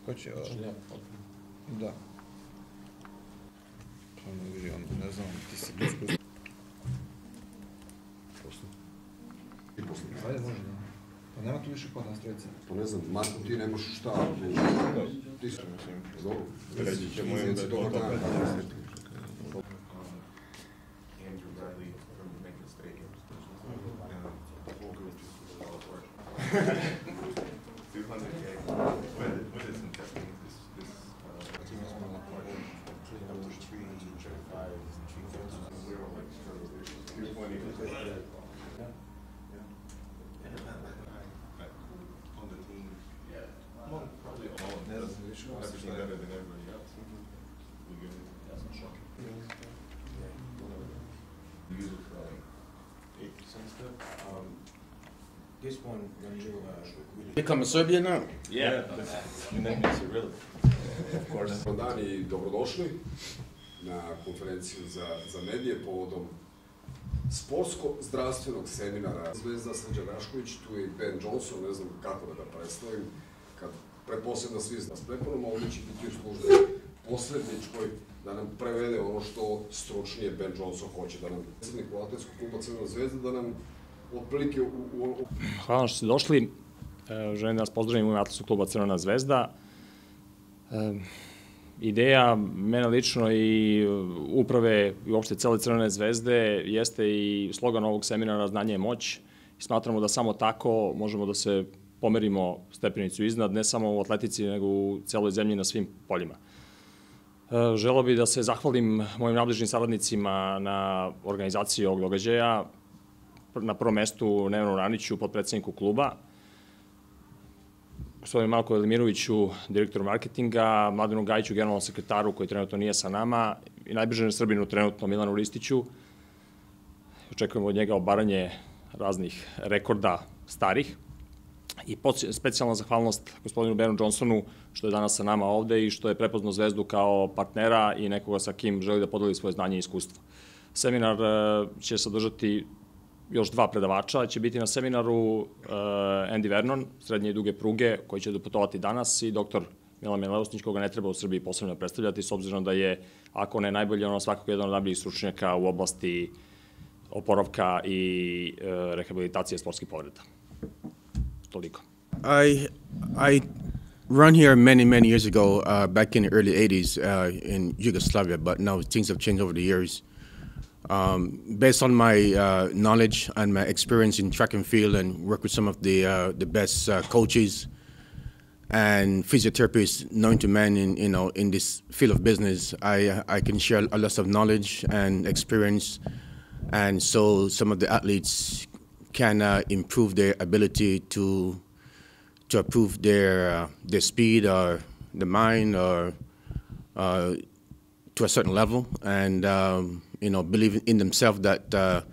Hoće, da. Pa ne znam, ti si blisko. Ajde, može, da. Pa nema tu više kod nastravice. Pa ne znam, Marko, ti nemaš šta. Ti si, dobro. Reći ćemo im da je to opet. This one, when you become a Serbian now? Yeah, you name it, really. Of course. Dobar dan i dobrodošli na konferenciju za medije povodom sportsko-zdravstvenog seminara Zvezda Srđan Rašković, tu je Bena Dzonsona, ne znam kako da ga predstavim, kad pretpostavljam da svi zna s preporom, ovdje će biti u službi posredničkoj da nam prevede ono što stručnije Ben Johnson hoće, da nam predsjednik u atletskog kluba Crvena zvezda, da nam otprilike Hvala vam što ste došli. Želim da vas pozdravim u ime atletskog kluba Crvena zvezda. Ideja mene lično i uprave i uopšte cele Crvene zvezde jeste i slogan ovog seminara Znanje je moć. Smatramo da samo tako možemo da se pomerimo stepenicu iznad, ne samo u atletici, nego u celoj zemlji na svim poljima. Želeo bih da se zahvalim mojim nadležnim saradnicima na organizaciji ovog događaja, na prvom mestu Nevenu Raniću, potpredsedniku kluba, gospodinu Marku Elimiroviću, direktoru marketinga, Mladenu Gajiću, generalnom sekretaru koji trenutno nije sa nama i najbližem Srbinu trenutno Milanu Ristiću. Očekujemo od njega obaranje raznih rekorda starih. I specijalna zahvalnost gospodinu Benu Dzonsonu što je danas sa nama ovde i što je prepoznao Zvezdu kao partnera i nekoga sa kim želi da podeli svoje znanje i iskustvo. Seminar će sadržati još dva predavača, će biti na seminaru Andy Vernon, srednje i duge pruge, koji će doputovati danas, i doktor Milan Milosnić, koga ne treba u Srbiji posebno predstavljati, s obzirom da je, ako ne najbolji, ono svakako jedan od najboljih stručnjaka u oblasti oporavka i rehabilitacije sportskih povreda. Toliko. I run here many years ago, back in the early 80s in Yugoslavia, but now things have changed over the years. Based on my knowledge and my experience in track and field, and work with some of the best coaches and physiotherapists known to man in this field of business, I can share a lot of knowledge and experience, and so some of the athletes can improve their ability to improve their speed or the mind or to a certain level, and believe in themselves that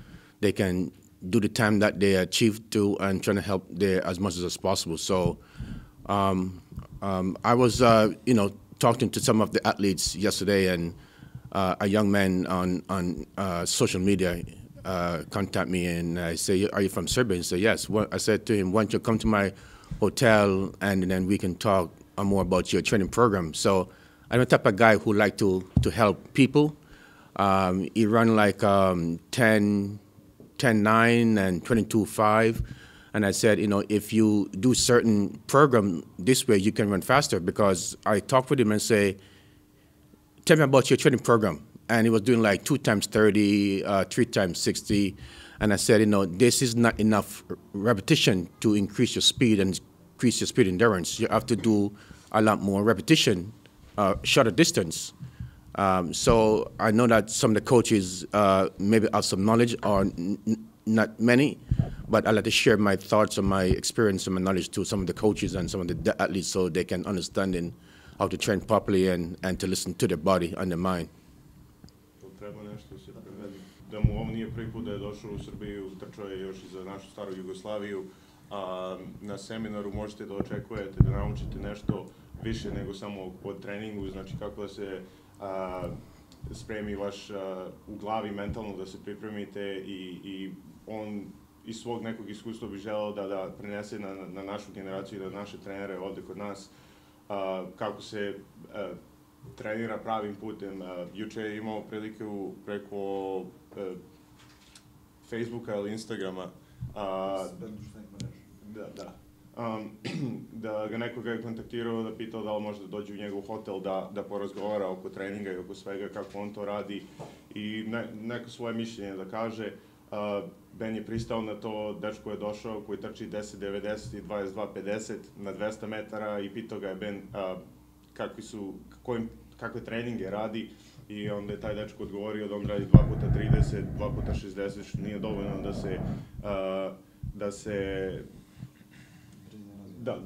they can do the time that they achieved to, and trying to help there as much as possible. So I was talking to some of the athletes yesterday, and a young man on social media contact me, and I say, "Are you from Serbia?" He said, "Yes." I said to him, "Why don't you come to my hotel, and then we can talk more about your training program." So I'm the type of guy who like to help people. He run like 10-9 and 22-5. And I said, if you do certain program this way, you can run faster, because I talked with him and say, "Tell me about your training program." And he was doing like 2 times 30, 3 times 60. And I said, this is not enough repetition to increase your speed and increase your speed endurance. You have to do a lot more repetition, shorter distance. So I know that some of the coaches maybe have some knowledge, or not many, but I like to share my thoughts and my experience and my knowledge to some of the coaches and some of the athletes, so they can understand how to train properly and to listen to their body and their mind. Treba nešto se prevedi. Da mu ovo nije prvi put da je došao u Srbiju, trčao je još i za našu staru Jugoslaviju. Na seminaru možete da očekujete da naučite nešto više nego samo o treningu, znači kako da se spremi vaš u glavi mentalno, da se pripremite, i on iz svog nekog iskustva bih želeo da prenese na našu generaciju i na naše trenere ovde kod nas, kako se trenira pravim putem. Juče je imao priliku preko Facebooka ili Instagrama da ga nekoga je kontaktirao, da pitao da li može da dođe u njegov hotel da porazgovara oko treninga i oko svega, kako on to radi i neko svoje mišljenje da kaže. Ben je pristao na to, dečko je došao koji trči 10.90 i 22.50 na 200 metara i pitao ga je Ben kakve treninge radi i onda je taj dečko odgovorio da on radi 2x30, 2x60, što nije dovoljno da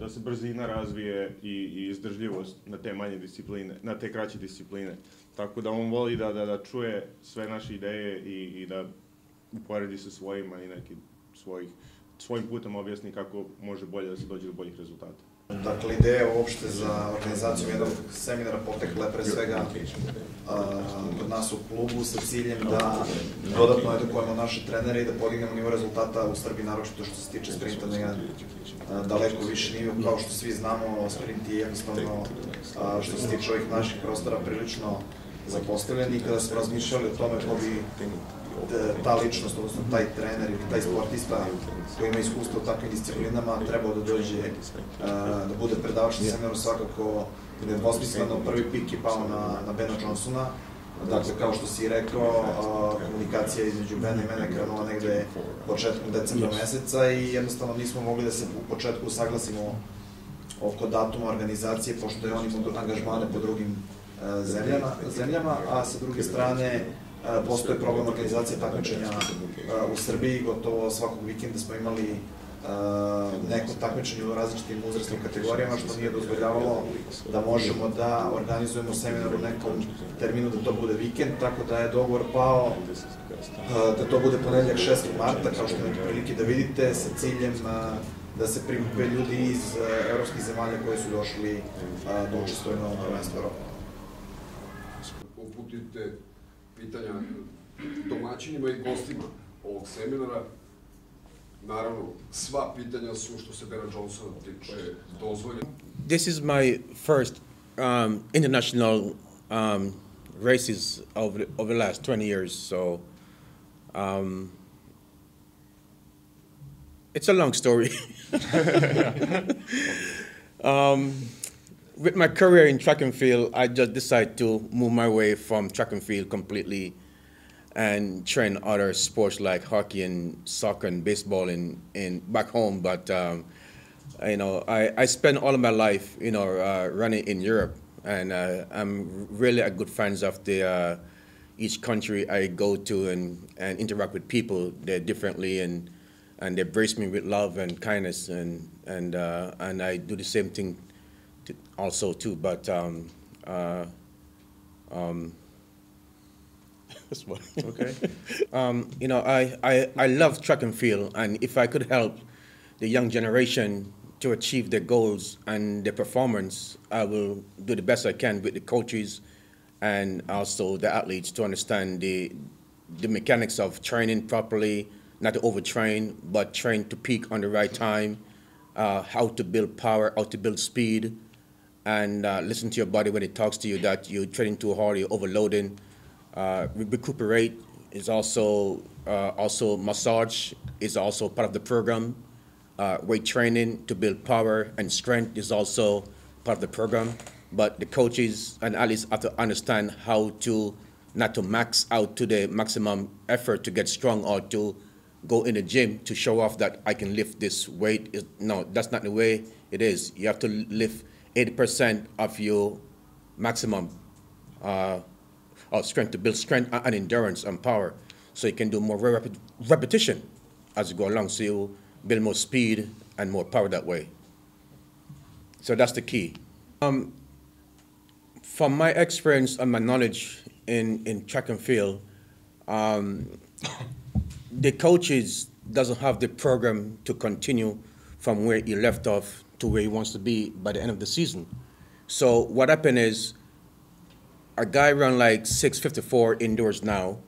se brzina razvije i izdržljivost na te manje discipline, na te kraće discipline. Tako da on voli da čuje sve naše ideje i da uporedi sa svojima i neki svojim putem objasni kako može bolje da se dođe do boljih rezultata. Dakle, ideja uopšte za organizaciju jednog seminara potekla je pre svega kod nas u klubu sa ciljem da dodatno edukujemo naše trenere i da podignemo nivo rezultata u Srbiji, naročito što se tiče sprinta na jedan daleko više nivo. Kao što svi znamo, sprint je jednostavno, što se tiče ovih naših prostora, prilično zapostavljen i kada smo razmišljali o tome ko bi ta ličnost, odnosno taj trener ili taj sportista koji ima iskustvo u takvim disciplinama trebao da dođe, da bude predavač na seminaru, svakako nedvosmisleno prvi pik je pao na Bena Dzonsona. Dakle, kao što si rekao, komunikacija između Bena i mene krenula negde početkom decembra meseca i jednostavno nismo mogli da se u početku usaglasimo oko datuma organizacije, pošto je on imao angažmane po drugim zemljama, a sa druge strane postoje problem organizacije takmičenja u Srbiji. Gotovo svakog vikenda smo imali neko takmičenje u različitim uzrasnim kategorijama, što nije dozvoljavalo da možemo da organizujemo seminar u nekom terminu da to bude vikend, tako da je dogovor pao da to bude ponedeljak 6. marta, kao što imate prilike da vidite, sa ciljem da se prikupe ljudi iz evropskih zemalja koji su došli da učestvuju na ovom prvenstvu Evropa. Uputite pitanja domaćinima i gostima ovog seminara. Naravno, sva pitanja su, što se Bena Dzonsona tiče, dozvoljena. This is my first international races over the last 20 years, so it's a long story. With my career in track and field, I just decided to move my way from track and field completely and train other sports like hockey and soccer and baseball in back home. But I spent all of my life, running in Europe, and I'm really a good friends of each country I go to and interact with people there differently, and they embrace me with love and kindness, and I do the same thing also too, but that's what. Okay. I love track and field, and if I could help the young generation to achieve their goals and their performance, I will do the best I can with the coaches and also the athletes to understand the mechanics of training properly, not to overtrain, but train to peak on the right time, how to build power, how to build speed, and listen to your body when it talks to you that you're training too hard, you're overloading. Recuperate is also massage is also part of the program. Weight training to build power and strength is also part of the program. But the coaches and athletes have to understand how to not to max out to the maximum effort to get strong or to go in the gym to show off that I can lift this weight. No, that's not the way it is. You have to lift 80% of your maximum strength to build strength and endurance and power, so you can do more repetition as you go along, so you build more speed and more power that way. So that's the key. From my experience and my knowledge in track and field, the coaches doesn't have the program to continue from where he left off to where he wants to be by the end of the season. So what happened is, a guy run like 6:54 indoors now,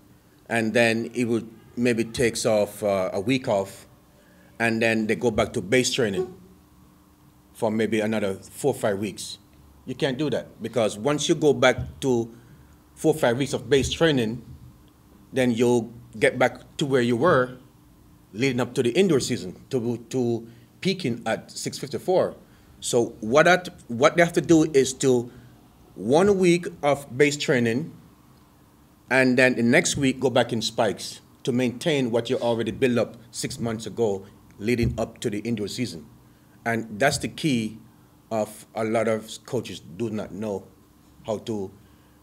and then he would maybe takes off a week off, and then they go back to base training for maybe another 4 or 5 weeks. You can't do that, because once you go back to 4 or 5 weeks of base training, then you'll get back to where you were leading up to the indoor season, to peaking at 654. So what they have to do is to 1 week of base training, and then the next week go back in spikes to maintain what you already built up 6 months ago leading up to the indoor season. And that's the key of a lot of coaches do not know how to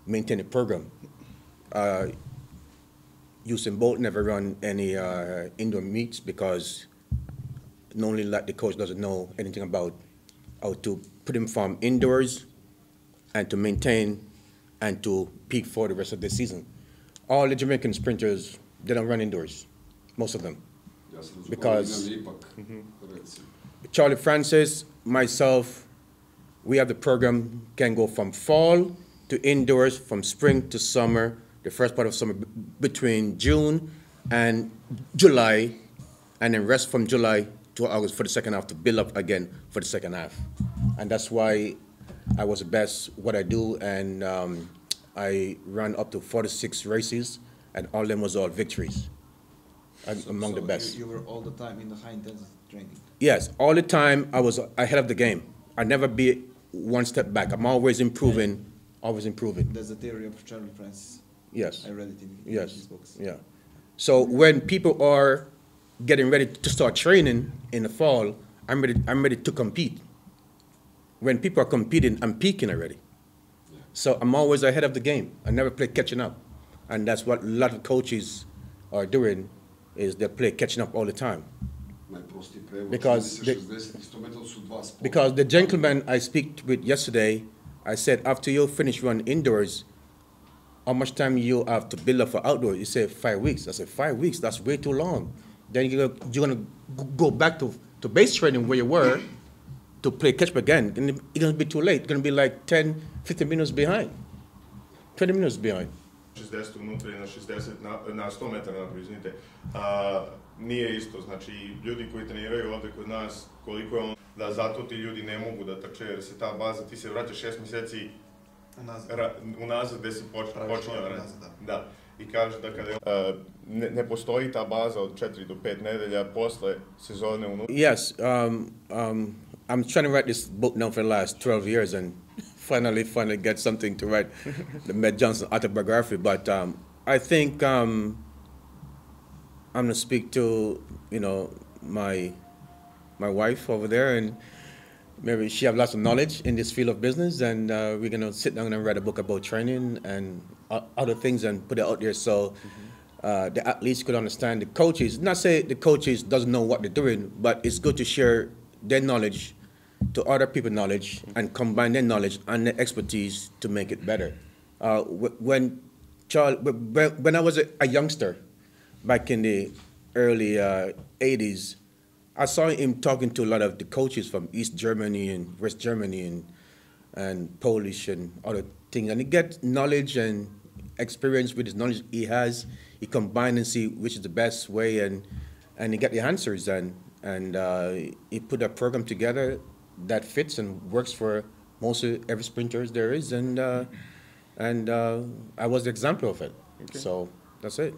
maintain a program. Usain Bolt never run any indoor meets because not only that the coach doesn't know anything about how to put him from indoors and to maintain and to peak for the rest of the season. All the Jamaican sprinters, they don't run indoors, most of them. Because Charlie Francis, myself, we have the program can go from fall to indoors, from spring to summer, the first part of summer between June and July, and then rest from July to August for the second half to build up again for the second half. And that's why I was the best what I do, and I ran up to 46 races, and all of them was all victories. Among the best. You were all the time in the high intensity training? Yes, all the time I was ahead of the game. I never be one step back. I'm always improving, always improving. There's a theory of Charlie Francis. Yes. I read it in his books. Yeah. So when people are getting ready to start training in the fall, I'm ready to compete. When people are competing, I'm peaking already. Yeah. So I'm always ahead of the game. I never play catching up. And that's what a lot of coaches are doing, is they play catching up all the time. Because the gentleman I speak with yesterday, I said, after you finish run indoors, how much time you have to build up for outdoors? He said 5 weeks. I said, 5 weeks, that's way too long. Then you're gonna go back to base training where you were to play catch up again. And it's gonna be too late. It's gonna be like 10, 15 minutes behind, 20 minutes behind. 60 unutra i na 60 na 100 metara na Pridruzite. Nije isto, znači ljudi koji treniraju ovde kod nas, koliko je on, da zato ti ljudi ne mogu da trče, jer se ta baza, ti se vraćaš 6 mjeseci unazad gde si počinjao da radi. Da. I kaže da kada ne postoji ta baza od 4 do 5 nedelja posle sezone unutra. Yes, I'm trying to write this book now for the last 12 years and finally get something to write, the Bena Dzonsona autobiography. But I think I'm going to speak to, my wife over there, and maybe she have lots of knowledge in this field of business, and we're going to sit down and write a book about training and other things and put it out there so the athletes could understand. The coaches, not say the coaches doesn't know what they're doing, but it's good to share their knowledge to other people's knowledge and combine their knowledge and their expertise to make it better. When I was a youngster, back in the early 80s, I saw him talking to a lot of the coaches from East Germany and West Germany and Polish and other things. And he gets knowledge and experience with his knowledge he has. He combines and see which is the best way, and he get the answers. And he put a program together that fits and works for most of every sprinter there is. And I was the example of it. Okay. So that's it.